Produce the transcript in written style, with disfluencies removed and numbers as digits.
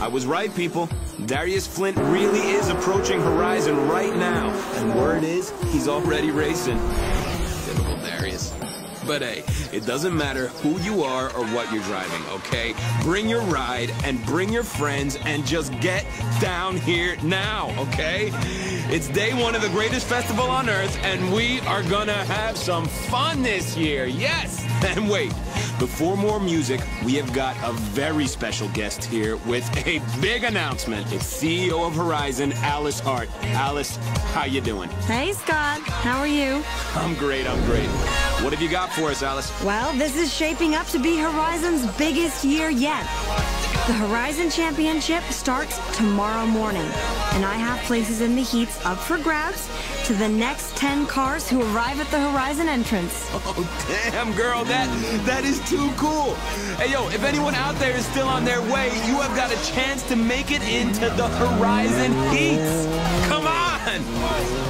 I was right, people. Darius Flint really is approaching Horizon right now. And word is, he's already racing. Typical Darius. But hey, it doesn't matter who you are or what you're driving, okay? Bring your ride and bring your friends and just get down here now, okay? It's day one of the greatest festival on Earth, and we are gonna have some fun this year, yes! And wait, before more music, we have got a very special guest here with a big announcement. It's CEO of Horizon, Alice Hart. Alice, how you doing? Hey, Scott. How are you? I'm great, I'm great. What have you got for us, Alice? Well, this is shaping up to be Horizon's biggest year yet. The Horizon Championship starts tomorrow morning, and I have places in the heats up for grabs to the next 10 cars who arrive at the Horizon entrance. Oh, damn, girl, that is too cool. Hey, yo, if anyone out there is still on their way, you have got a chance to make it into the Horizon heats. Come on!